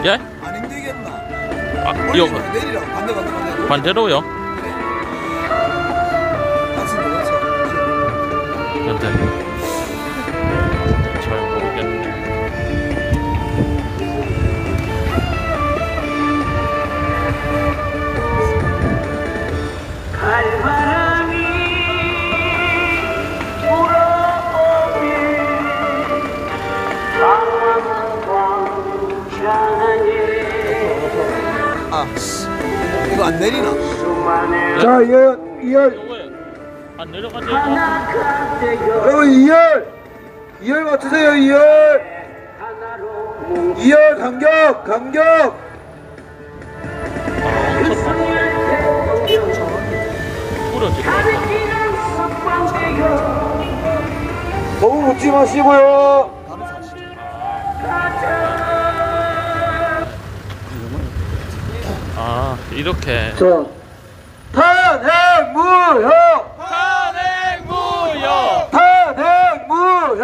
예? 안 힘들겠나? 이거 내리라고. 반대. 반대로요? 맞습니다. 그렇죠. 근데 잘 모르겠네. 갈바람이 불어오니 광장에 아, 이거 안 내리나? 자, 2열. 요거에 안 내려가지? 하나가 되어 여러분 2열 맞추세요. 2열 하나로 2열 간격 부러지고 가르치는 석방되어 너무 묻지 마시고요. 바로 사시죠. 아 이렇게 자, 탄핵무효 탄핵무효 탄핵무효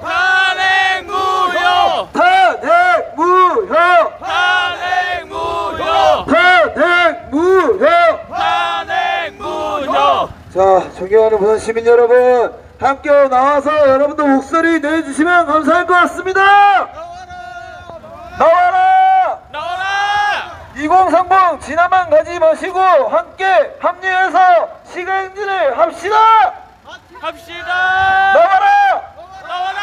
탄핵무효 탄핵무효 탄핵무효 탄핵무효. 탄핵무효. 자, 존경하는 부산 시민 여러분, 함께 나와서 여러분들 목소리 내주시면 감사할 것 같습니다. 나와라! 나와라 2030 지나만 가지 마시고 함께 합류해서 시간행진을 합시다. 갑시다 나와라! 나와라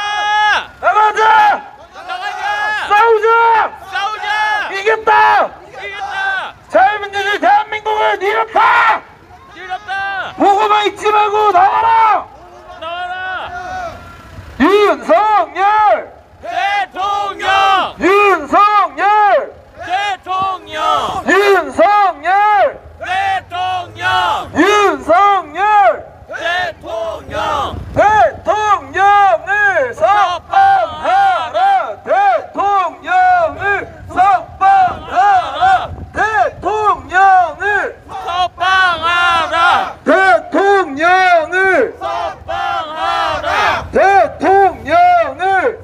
나가자! 나가자 싸우자! 싸우자 이겼다! 이겼다 자유민주주의 대한민국을 이뤘다! 이겼다 보고만 있지 말고 나와라! 나와라 윤석열! 대통령 윤석열! 대통령 윤석열! 대통령 윤석열! 대통령 대통령을 석방하라! 대통령을 석방하라! 대통령을 석방하라 대통령을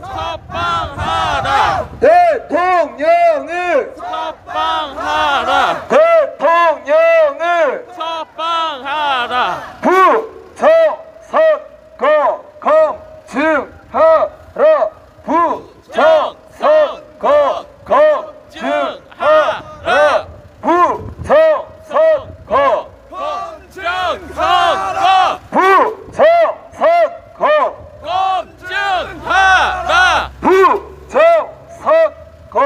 석방하라 대통령을 석방하라 대통령을 석방하라 대통령을 석방하라 부정선거 검증하라 부정선거 검증하라 부정선거 검증선거 부정선거 검증하라 부정선거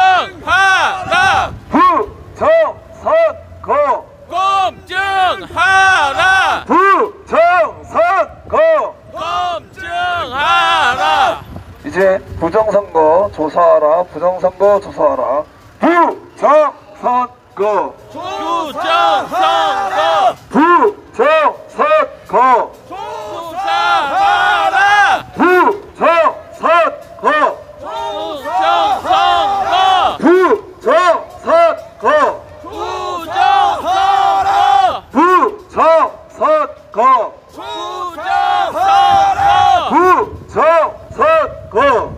검증하라 부정선거 검증하라 부정선거. 검증하라 이제 부정선거 조사하라. 부정선거 조사하라. 부정선거 부정선거 부정선거 조사하라 부정선거 부정선거 부정선거 부정선거 부정선거 부정선거 부정선거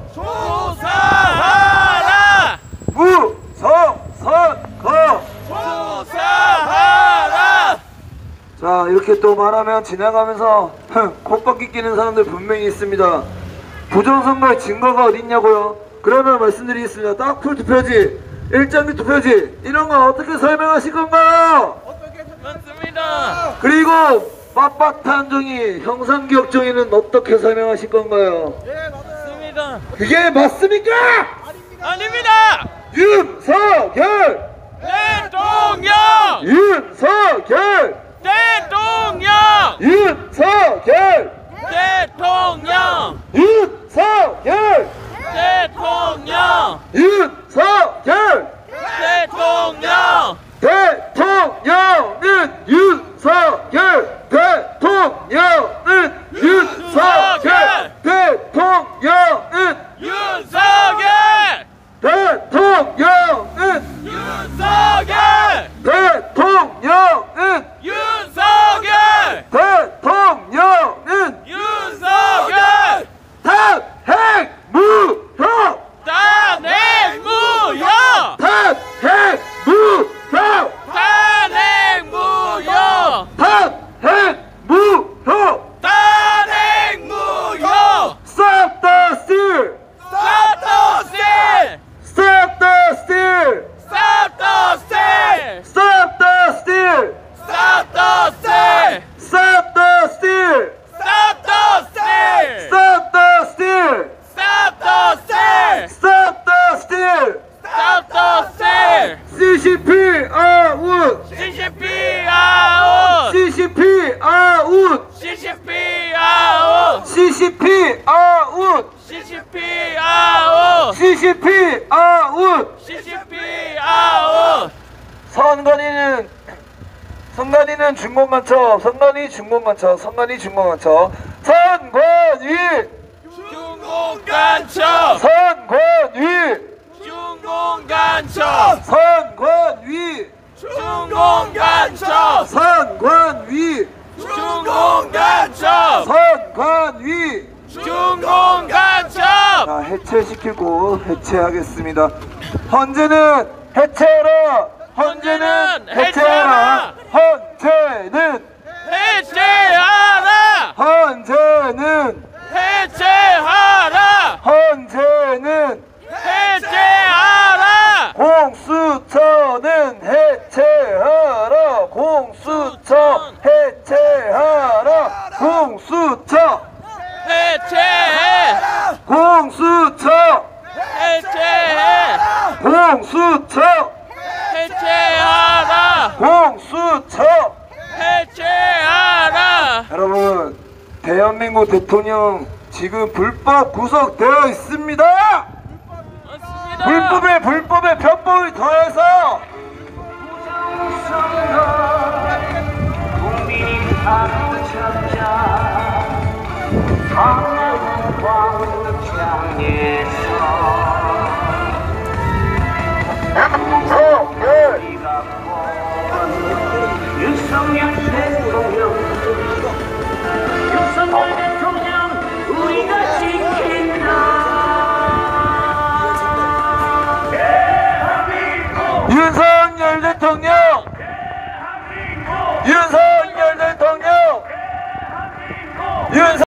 조사하라 부정선거. 조사하라 자, 이렇게 또 말하면 지나가면서 콧바퀴 끼는 사람들 분명히 있습니다. 부정선거의 증거가 어딨냐고요? 그러면 말씀드리겠습니다. 딱풀 투표지, 일장기 투표지, 이런 거 어떻게 설명하실 건가요? 맞습니다 그리고 빳빳한 종이, 형상기억종이는 어떻게 설명하실 건가요? 맞습니다 그게 맞습니까? 아닙니다 윤석열! 대통령 윤석열! 대통령 윤석열! 대통령 윤석열! 대통령 윤석열! 대통령 대통령은 윤석열! 대통령은 윤석열! 대통령은 윤석열 대통령은 윤석열 대통령은 윤석열 대통령은 CCP 아웃. CCP 아웃. 선관위는 중공간첩. 선관위 중공간첩. 선관위 중공간첩. 선관위. 중공간첩. 선관위. 중공간첩. 선관위. 중공간첩. 선관위. 중공간첩. 선관위. 중공간첩. 자, 해체시키고 해체하겠습니다. 헌재는 해체하라. 헌재는 해체하라. 헌재는 해체하라. 헌재는 해체하라. 헌재는 해체하라. 공수처는 해체하라. 공수처 해체하라. 공수처 해체해. 공수처 해체해. 공수처 해체하라. 공수처. 해체하라. 여러분, 대한민국 대통령 지금 불법 구속되어 있습니다. 맞습니다. 불법에 편법을 더해서 국민이 사로잡자 강남 광장에서 우리가 본 윤석열 대통령 우리가 지킨다. 윤석열 대통령 윤석열 대통령 윤석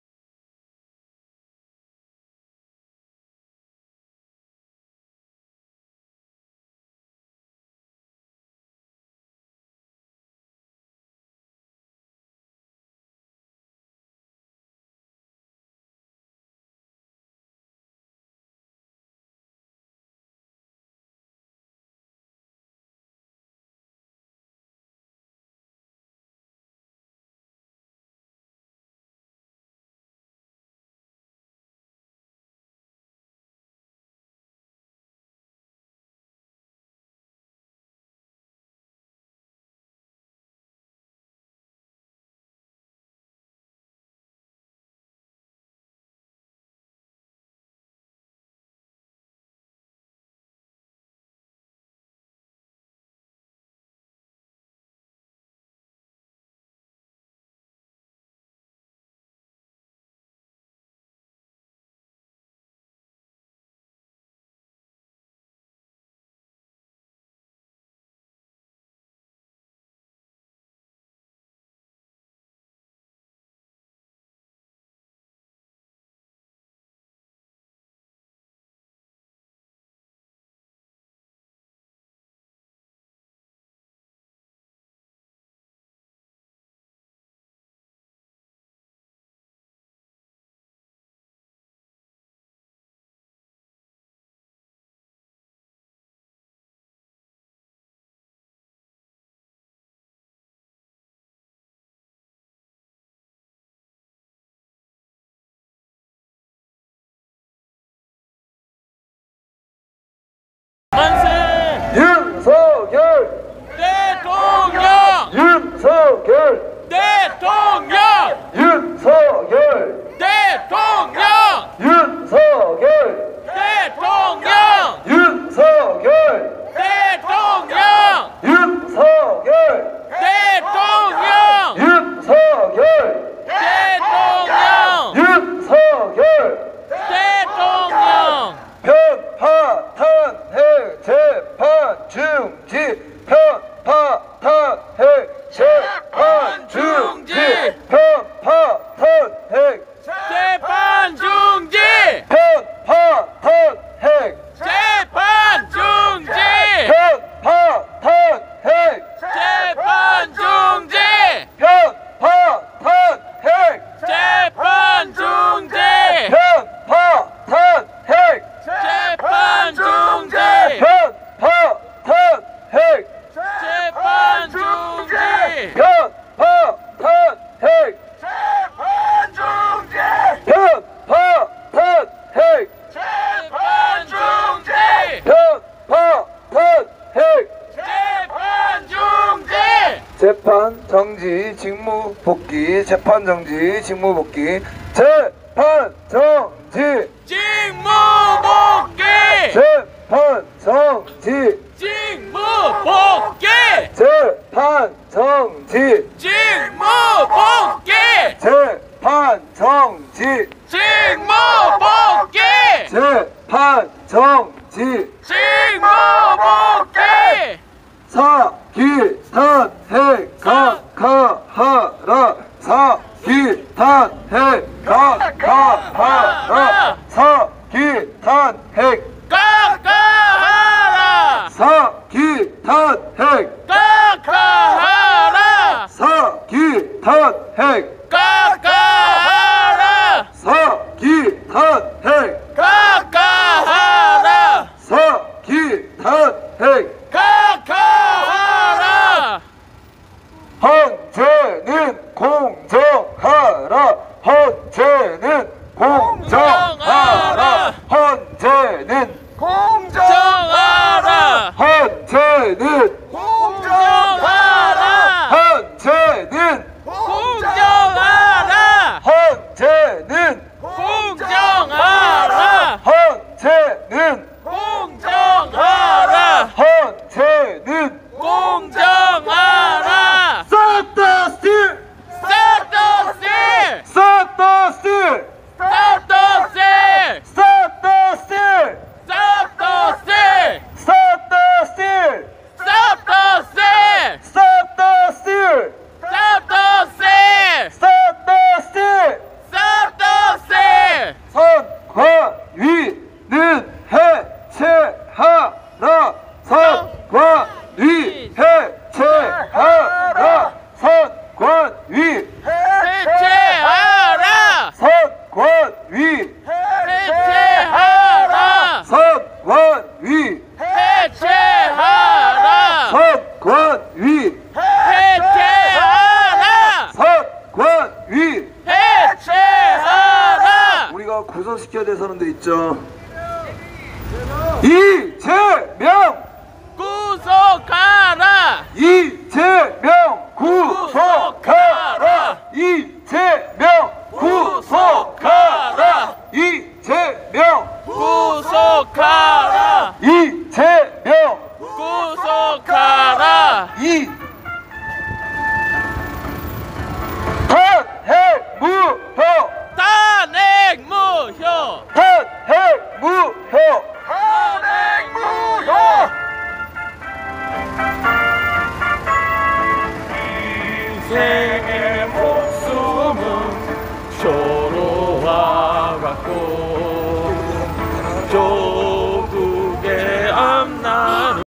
재판 정지 직무 복귀 재판 정지 직무 복귀 재판 정지 직무 복귀 재판 정지 직무 복귀 재판 정지 직무 복귀 재판 정지 직무 복귀 재판 정지 직무 복귀 사기탄핵 각하하라 사기탄핵 각하하라 사기탄핵 깎아하라 사기탄핵 깎아하라 사기탄핵 깎아하라 사기탄핵 깎아하라 사기탄핵 깎아하라 헌재는 공정하라 헌재는 공정하라 헌재는 공정하라 헌재는 공정하라 헌재는 공정하라 헌재는 공정하라 헌재는 공정하라 헌재는 공정하라 싹다 스틸 싹다 씨 싹다 스틸 싹다 씨 싹다 스틸 싹다 씨 싹다 스틸 싹다 씨 싹다 스틸 싹다 씨 싹다 스틸 싹다 씨 선관위는 해체하라 선관위 해체하라 선관위 해체하라 선관위 해체하라 선관위 해체하라 선관위 해체하라 선관위 해체하라 우리가 구속시켜야 될 사람들 있죠. 이재명 구속하라 이재명 구속하라 이재명 구속하라 이재명 구속하라 이재명 구속하라 이 탄핵 무효 탄핵 무효 탄핵 무효 탄핵 무효 인생의 목숨은 쇼로와 같고 조국의 앞날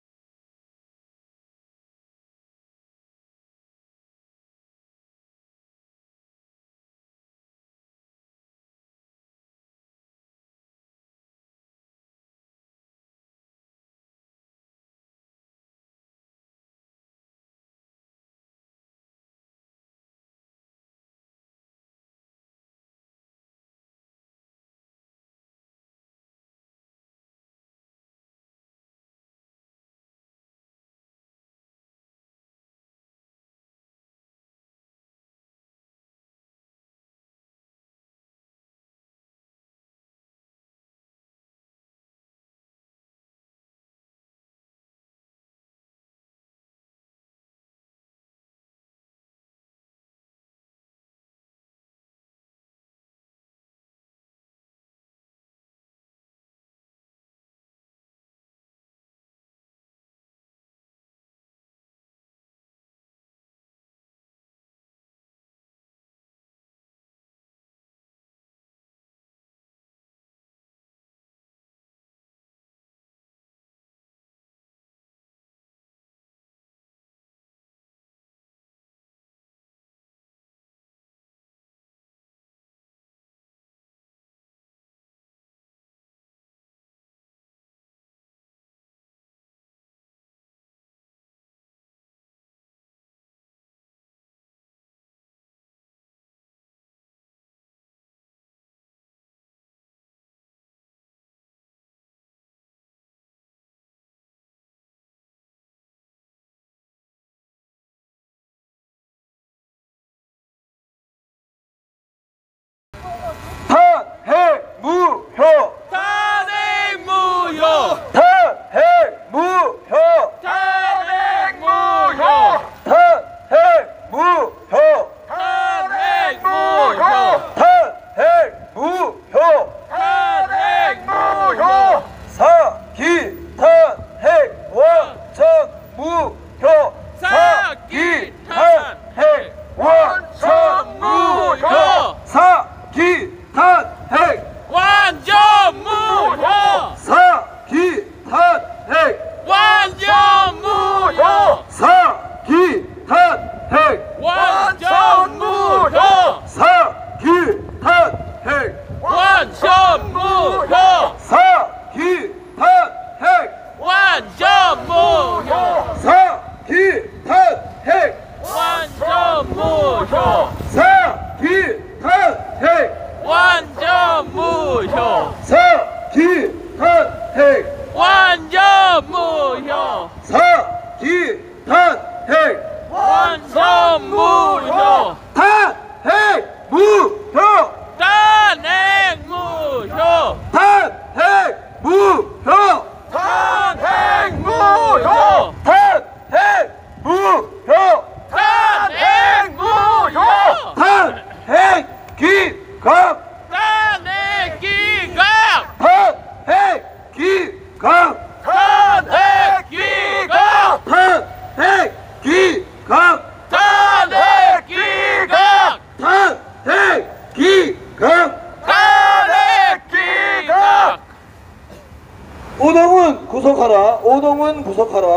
구속하라. 오동은 구속하라.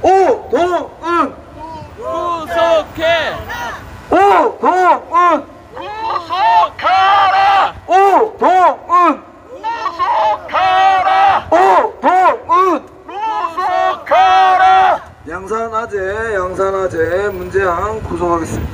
오동은 구속해. 오동은 구속하라. 오동은 구속하라. 오동은 구속하라. 양산아재 문재양 구속하겠습니다.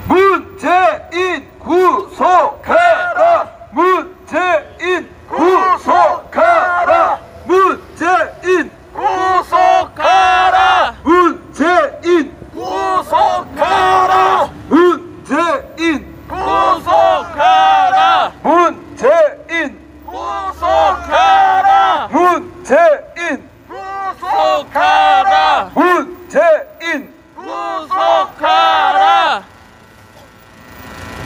문재인 구속하라. 문재인 구속하라. 문재인 구속하라. 문재인 구속하라. 문재인 구속하라. 문재인 구속하라. 문재인 구속하라. 문재인 구속하라.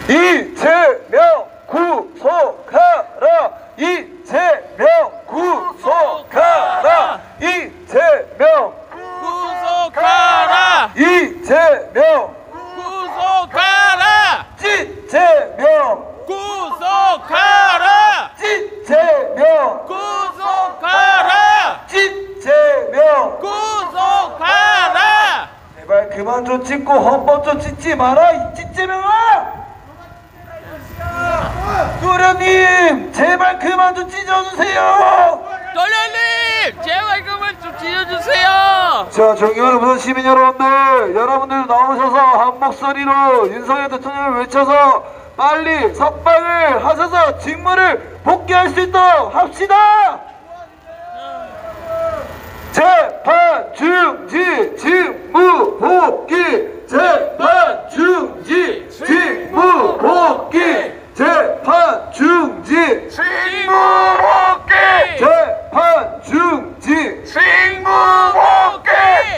이재명 구속하라. 이재명 구속하라. 이재명 구속하라. 이재명 구속하라. 찌재명 구속하라. 찌재명 구속하라. 찌재명 구속하라. 제발 그만 좀 찢고 헌법 좀 찢지 마라 이 찌재명아. 도련님 제발 그만 좀 찢어주세요. 도련님 제발 그만 좀 지어주세요. 자, 존경하는 시민 여러분들 나오셔서 한 목소리로 윤석열 대통령을 외쳐서 빨리 석방을 하셔서 직무를 복귀할 수 있도록 합시다. 재판 중지 직무 복귀. 재판 중지 직무 복귀. 재판 중지 직무 복귀. 재판 중지 직무 복귀.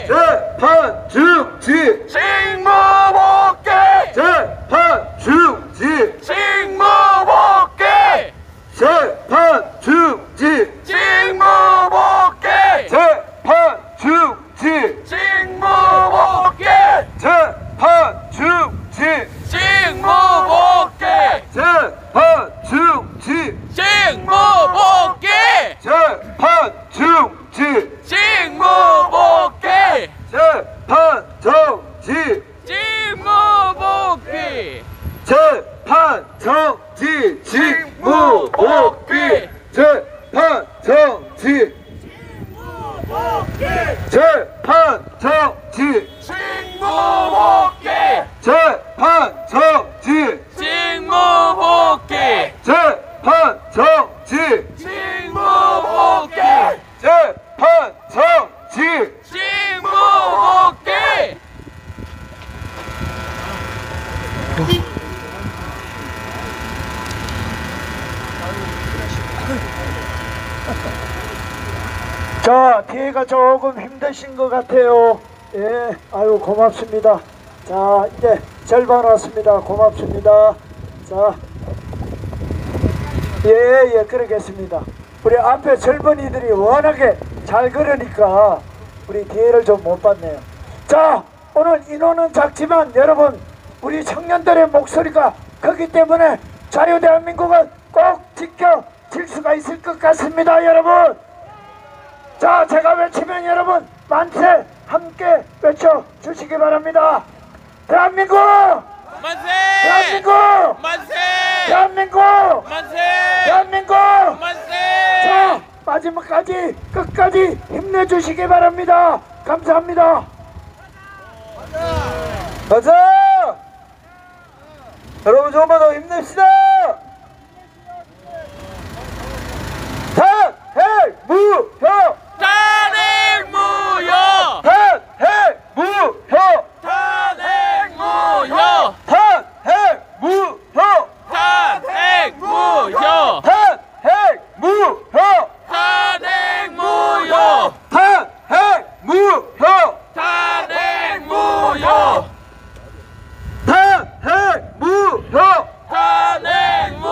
재판 중지 직무 복귀. 재판 중지 직무 복귀. 재판 중지 직무 복귀. 재판 중지 직무 복귀. 재판 중지 직무 복귀. 재판 중지 직무 복귀. 재판 중지 직무 복귀. 재판 정지 직무 복귀. 재판 정지 직무 복귀. 재판 정지 재판 정지 직무 복귀. 재판 정지 직무 복귀. 재판 정지 직무 복귀. 재판 정지 직무 복귀. 자, 뒤에가 조금 힘드신 것 같아요. 예, 아유 고맙습니다. 자, 이제 절반 왔습니다. 고맙습니다. 자, 예, 그러겠습니다. 우리 앞에 젊은이들이 워낙에 잘 걸으니까 우리 뒤에를 좀 못 봤네요. 자, 오늘 인원은 작지만 여러분 우리 청년들의 목소리가 크기 때문에 자유대한민국은 꼭 지켜질 수가 있을 것 같습니다. 여러분, 자, 제가 외치면 여러분 만세 함께 외쳐주시기 바랍니다. 대한민국! 만세! 대한민국! 만세! 대한민국! 만세! 대한민국! 만세! 자, 마지막까지 끝까지 힘내주시기 바랍니다. 감사합니다. 가자! 여러분 조금만 더 힘냅시다! 탄핵무효! 탄핵무효! 탄핵무효! 탄핵무효! 탄핵무효! 탄핵무효! 탄핵무효! 탄핵무효! 탄핵무효! 탄핵무효! 탄핵무효! 탄핵무효!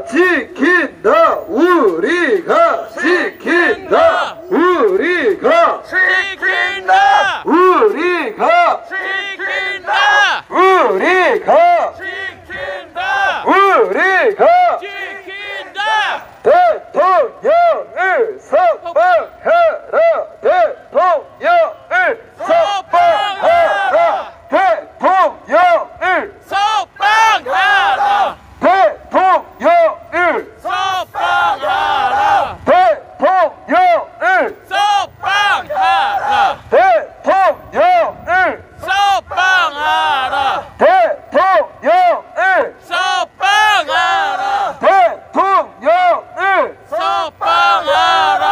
지킨다 우리가 지킨다 우리가 지킨다! 우리가 지킨다! 우리가 지킨다! 우리가 지킨다! 대통령을 석방하라 대통령을 석방하라 대통령을 석방하라! 대통령을 석방하라! 대통령을 석방하라! 대통령을 석방하라! 대통령을 석방하라! 대통령을 석방하라!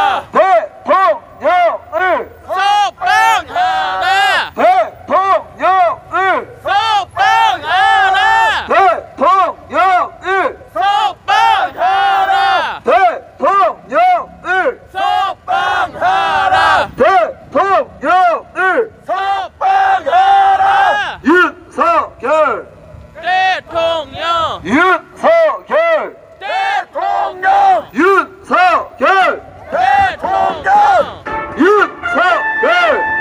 대통령을 석방하라! 대통령을 석방하라! 대통령을 석방하라! 대통령을 석방하라! 대통령을 석방하라! 윤석열 대통령! 윤석열 대통령! 윤석열 대통령! 윤석열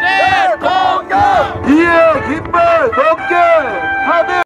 대통령! 뒤에 깃발 넘게 하늘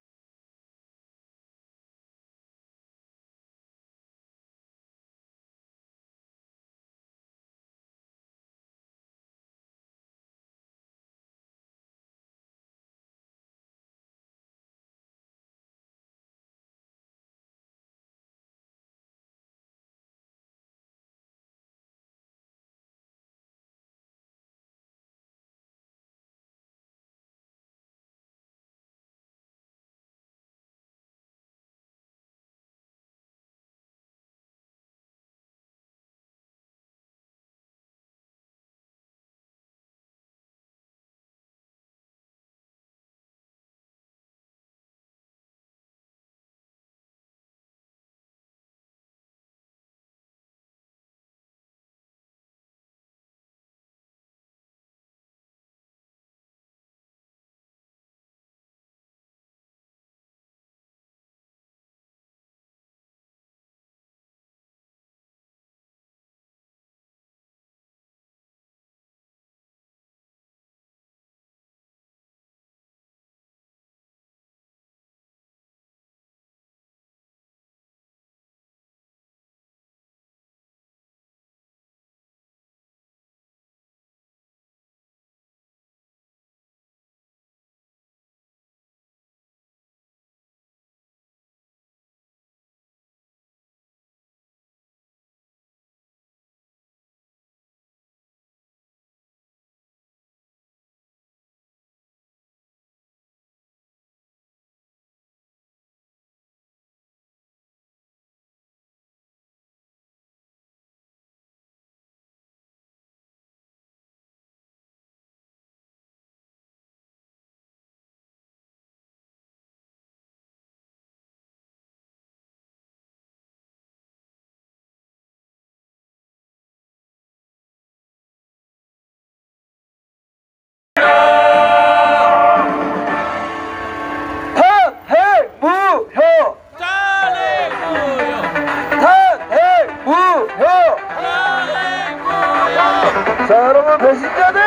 자 여러분 배신자들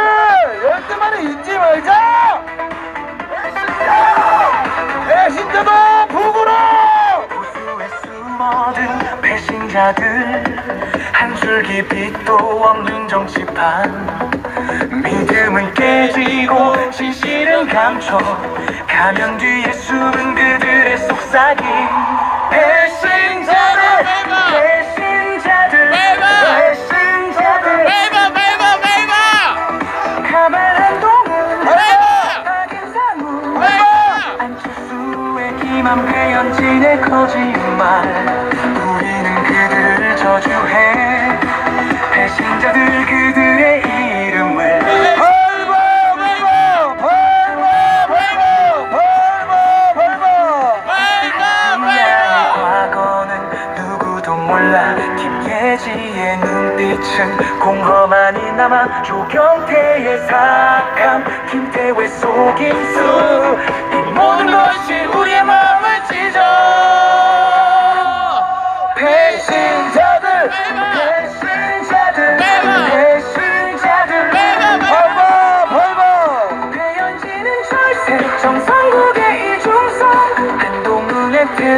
열대만에 잊지 말자. 배신자도 북으로. 호수에 숨어든 배신자들 한 줄기 빛도 없는 정치판 믿음은 깨지고 진실은 감춰 가면 뒤에 숨은 그들의 속삭임 배신자들 배신자들 배신자들 가만 한동훈 박인상우 안철수의 김한배연진의 거짓말 우리는 그들을 저주해 배신자들 그들의 이름을 과거는 누구도 몰라 김예지의 눈빛은 공허만이 남아 조경태의 사감 김태회 속임수 이 모든 것이 우리의 마음을 찢어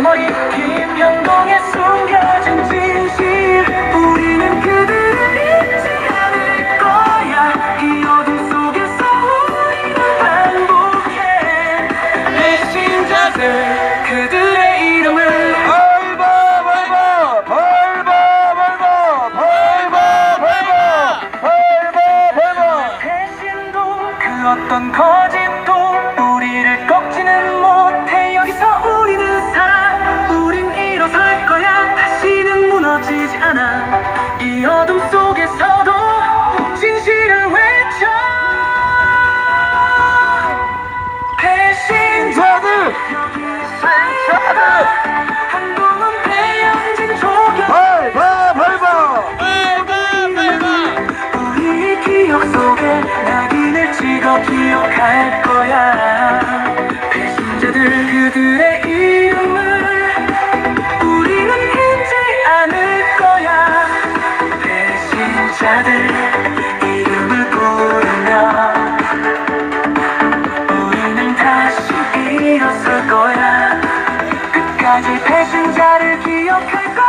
머리 김현동에 숨겨진 진실 우리는 그들을 잊지 않을 거야 이 어둠 속에서 우리는 반복해 배신자들 그들의 이름을 배신도 그 어떤 거짓도 우리를 꺾지는 못해 여기서 우리는 살아 우린 일어설 거야 다시는 무너지지 않아 이 어둠 속에서도 진실을 외쳐 배신자들 한동안 배양진 조경 우리 기억 속에 낙인을 찍어 기억할 거야 배신자들 그들의 이름을 우리는 잊지 않을 거야 배신자들 이름을 부르면 우리는 다시 일어설 거야 끝까지 배신자를 기억할 거야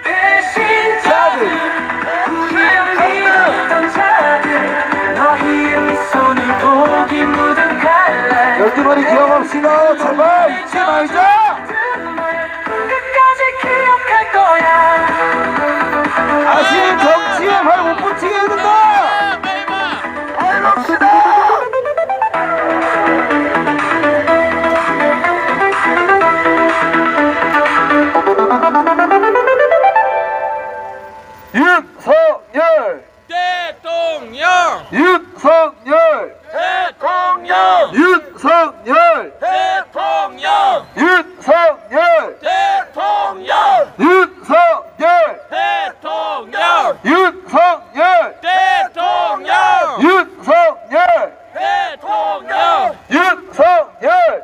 배신자들 우리를 믿었던 자들 너희의 미소를 보기 묻은 갈래 열두머리 기억합시다. 제발 잊지 말자. 끝까지 기억할 거야 다시 정치에 발 못 붙이게 해준다. 윤석열 대통령! 윤석열 대통령! 윤석열 대통령! 윤석열 대통령! 윤석열 대통령! 윤석열 대통령! 윤석열 대통령! 윤석열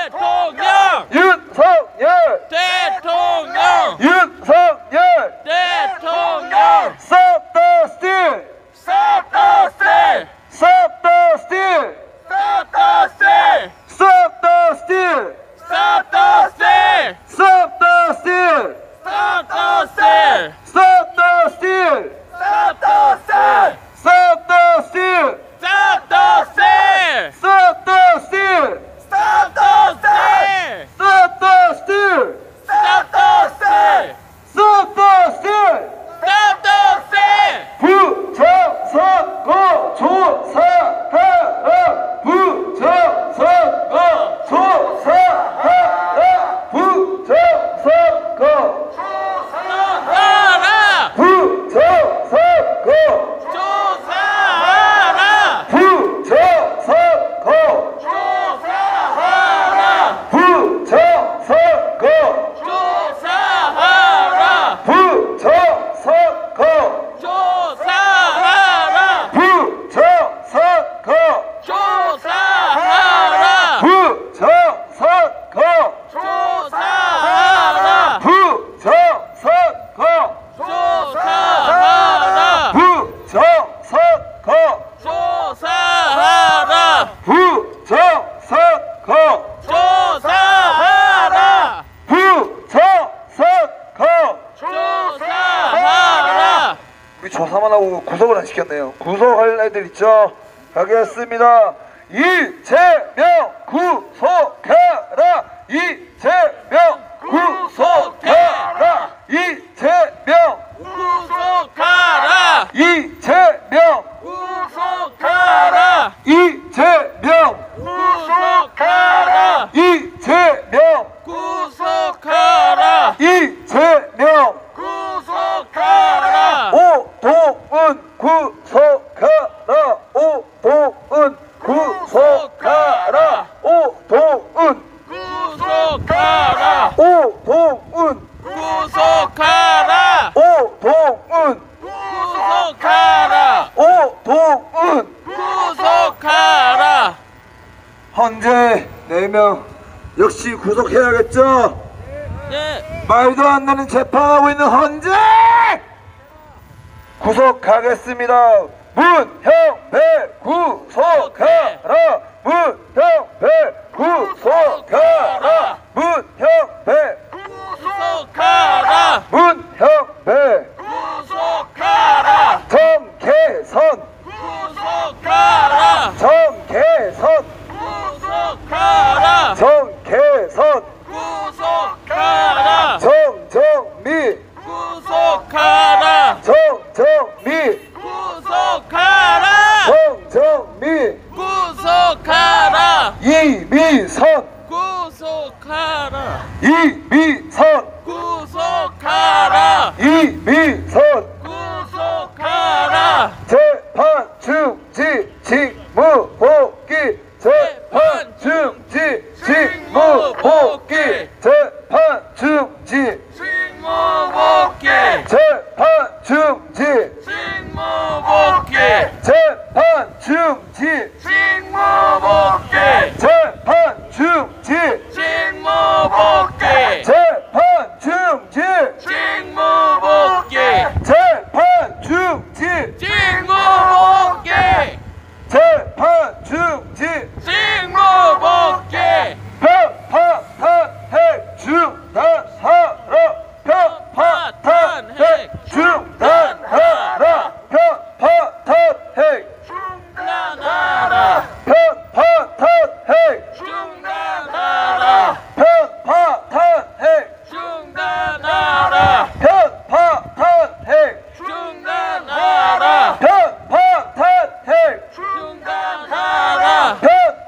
대통령! 윤석열 대통령! 윤석열 대통령! Stop the steal! Stop the steal! Stop the steal! Stop the steal! Stop the steal! Stop the steal! Stop the steal! Stop the steal! Stop the steal! Stop the steal! Stop the steal! Stop the steal! Stop the steal! Stop the steal! Stop the steal! Stop the steal! Stop the steal! Stop the steal! 부정선거 조사하라! 부정선거 조사하라! 부정선거 조사하라! 부정선거 조사하라! 부정선거 조사하라! 부정선거 조사하라! 부정선거 조사하라! 부정선거 조사하라! 부정선거 조사하라! 부정선거 조사하라! 부정선거 조사하라! 부정선거 조사하라! 부정선거 조사하라! 우리 조사만 하고 구속을 안 시켰네요. 구속할 애들 있죠? 가겠습니다. 이재명 구속하라! 이재명 구속하라! 이재명 구속하라! 이재명 구속하라! 이재명 구속하라! 이재명 구속하라! 이재명 구속하라! 오동은 구속하라! 오동은 구속하라! 오동은 구속하라! 오동은 구속하라! 오동은 구속하라! 오동은 구속하라! 현재 4명 역시 구속해야겠죠? 네. 말도 안 되는 재판하고 있는 헌재 구속하겠습니다. 문형배 구속하라. 문형배 구속하라. 문형배 구속하라. 문형배 구속하라. 정계선 구속하라. 정계선 구속하라. 정계선 구속하라. 정정미 구속하라. 정정미 구속하라. 정정미 구속하라. 이미선 구속하라. 이미선 구속하라. 이미선 구속하라. 재판 중지 직무 복귀 재판 중지 직무 복귀 재판 중지 직무복귀. 재판 중지 직무복귀. 재판 중지 직무복귀. 재판 중지 직무복귀. 재판 중지 직무복귀. 재판 중지 직무복귀. 재판 중지 직무복귀. 편파탄핵 중단하라. 편파탄핵 중단하라. 편파탄핵 중단하라. 편파탄핵 중단하라. 편파탄핵 중단하라. 편파탄핵 중단하라. 편파탄핵 중단하라.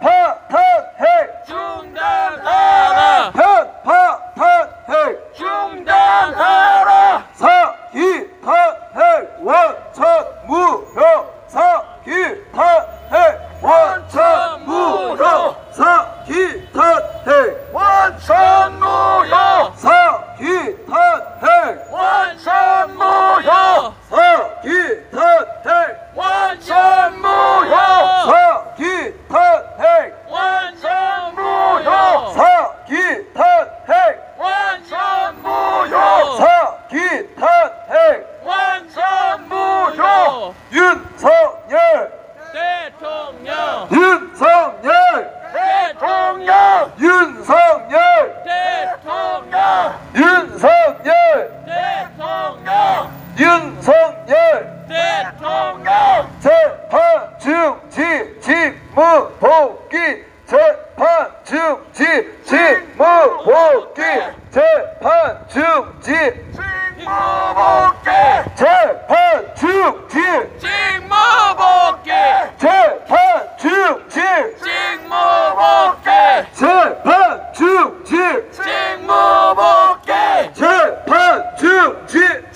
편파탄핵 중단하라. 편파탄핵 중단하라. 사기탄핵 원천무효 사기탄핵 원천무효 사기탄핵 원천무효. 사기탄핵 원천무효. 사기탄핵 원천무효. 사기탄핵 원천무효. 사기탄핵 원천무효. 사기탄핵 원천무효. 윤석열 대통령. 윤석열 대통령. 윤석열 대통령. 윤석열 대통령. 윤석열 대통령. 재판 중지 직무 복귀 재판 중지 직무 복귀 재판 중지 직무복귀. 재판 중지 직무복귀. 재판 중지 직무복귀. 재판 중지 직무복귀. 재판 중지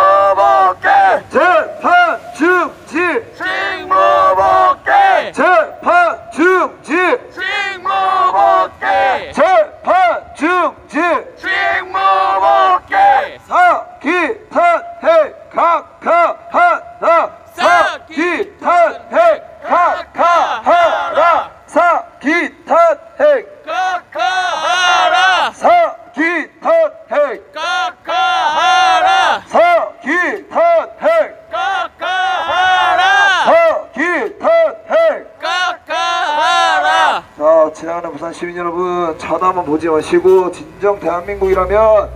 직무복귀. 재판 중지 직무복귀. 재판 중지 직무복귀. 재판 중지 직무복귀. 사기탄핵 각하하라 사기탄핵 각하하라 사기탄핵 각하하라. 사기탄핵 각하하라. 사기탄핵 각하하라. 사기탄핵 각하하라. 자, 지나가는 부산 시민 여러분, 쳐다만 보지 마시고 진정 대한민국이라면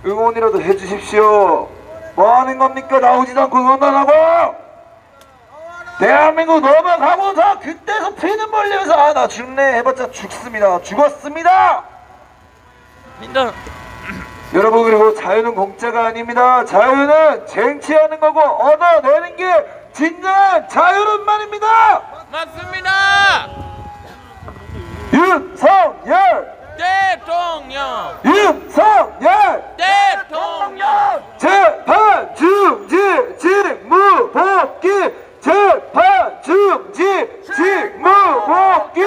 응원이라도 해주십시오. 뭐 하는 겁니까? 나오지도 않고 응원도 안 하고. 대한민국 넘어가고서 그때서 피는 벌리면서 아 나 죽네 해봤자 죽습니다. 죽었습니다. 민당. 여러분, 그리고 자유는 공짜가 아닙니다. 자유는 쟁취하는 거고 얻어내는 게 진정한 자유는 말입니다. 맞습니다. 윤석열 대통령. 윤석열 대통령. 재판 중지 직무 복귀 재판 중지 직무 복귀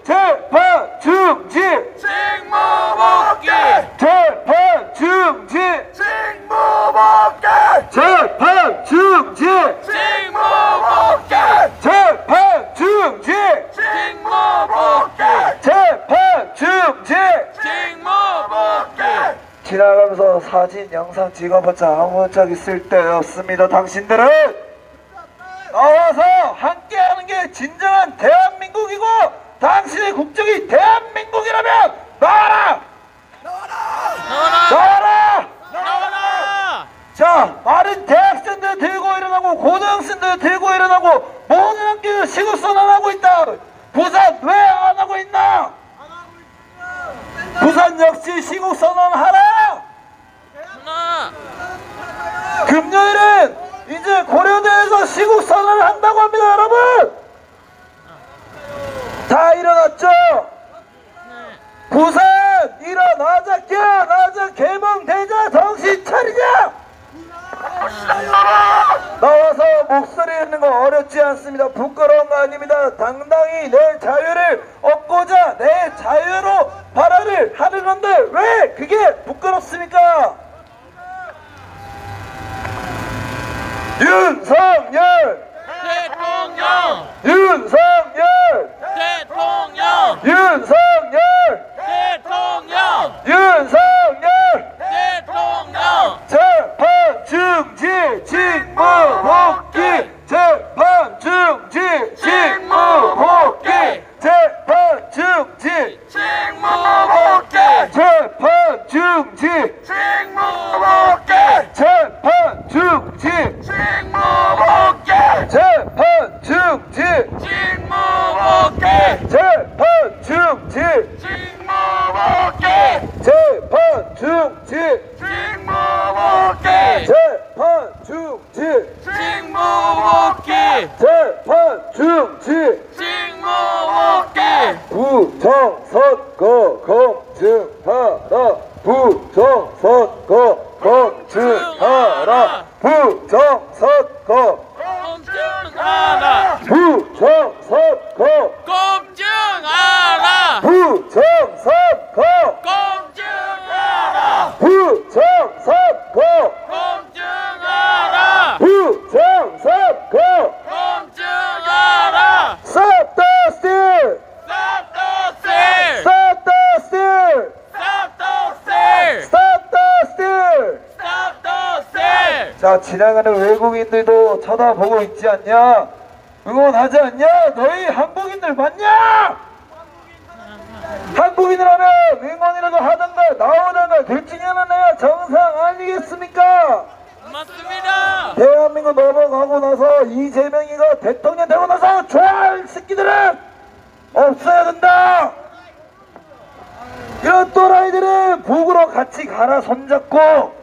재판 중지 직무복귀. 재판 중지 직무복귀. 재판 중지 직무복귀. 재판 중지 직무복귀. 재판 중지 직무복귀. 지나가면서 사진 영상 찍어봤자 아무짝이 쓸데없습니다. 당신들은 나와서 함께하는 게 진정한 대한민국이고 당신의 국적이 대한민국이라면 나와라! 나와라! 나와라! 자, 많은 대학생들 들고 일어나고 고등학생들 들고 일어나고 모든 학교에서 시국선언하고 있다. 부산 왜 안 하고 있나? 부산 역시 시국선언하라. 하나! 금요일은 이제 고려대에서 시국선언을 한다고 합니다. 여러분 다 일어났죠? 부산 일어나자 깨어나자 개몽되자 정신 차리자. 나와서 목소리 내는 거 어렵지 않습니다. 부끄러운 거 아닙니다. 당당히 내 자유를 얻고자 내 자유로 발언을 하려는데 왜 그게 부끄럽습니까? 윤석열! 대통령! 윤석열! 대통령! 윤석열! 대통령! 윤석열! 대통령! 재판 중지 직무 복귀 재판 중지 직무 복귀 재판 중지 직무 복귀! 재판 중지 직무 복귀! 재판 중지 직무 복귀! 재판 중지 직무 복귀! 재판 중지 직무 복귀! 재판 중지 직무 복귀! 재판 중지 직무 복귀! 재판 중지 직무 복귀! 부정선거 검증하라 부정선거 검증하라 부정선거 검증하라! 부정선거 검증하라! 부정선거 검증하라! 부정선거 검증하라! 부정선거 검증하라! Stop the steal! Stop the steal! Stop the steal! Stop the steal! Stop the steal! Stop the steal! 자, 지나가는 외국인들도 쳐다보고 있지 않냐? 응원하지 않냐? 너희 한국인들 맞냐? 한국인이라면 응원이라도 하던가 나오던가 둘 중에 하나야 정상 아니겠습니까? 맞습니다! 대한민국 넘어가고 나서 이재명이가 대통령 되고 나서 좋아할 새끼들은 없어야 된다. 이런 또라이들은 북으로 같이 가라 손잡고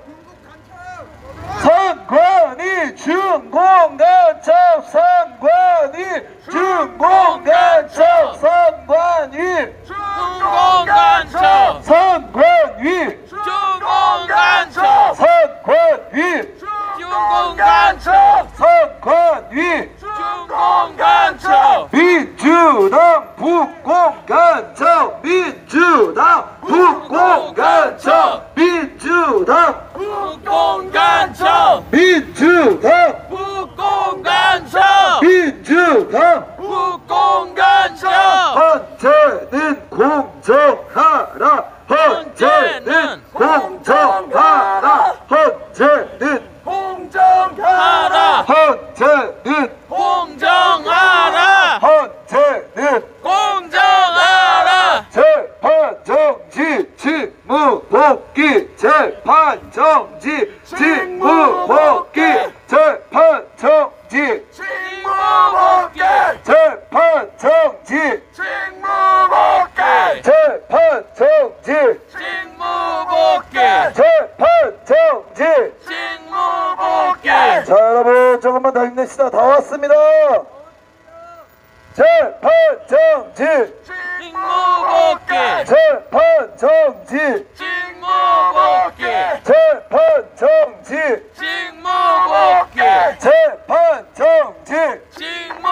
선관위 중공간첩 선관위 중공간첩 선관위 중공간첩! 선관위 중공간첩! 선관위 중공간첩! 선관위 중공간첩! 민주당 북공간첩 민주당 북공간첩 민주당 북공간첩! 민주당 북공간첩! 민주당 북공간첩! 헌재는 공정하라 헌재는 공정하라 헌재는 공정하라! 헌재는 공정하라! 헌재는 공정하라! 재판 정지 직무 복귀 재판 정지 직무 복귀 재판 정지 직무 복귀! 재판 정지 직무 복귀! 재판 정지 직무 복귀! 재판 정지 직무 복귀! 자 여러분 조금만 더 힘냅시다. 다 왔습니다. 재판 정지 직무 복귀! 재판 정지 직무 복귀! 재판 정지 직무 복귀! 재판 정지 직무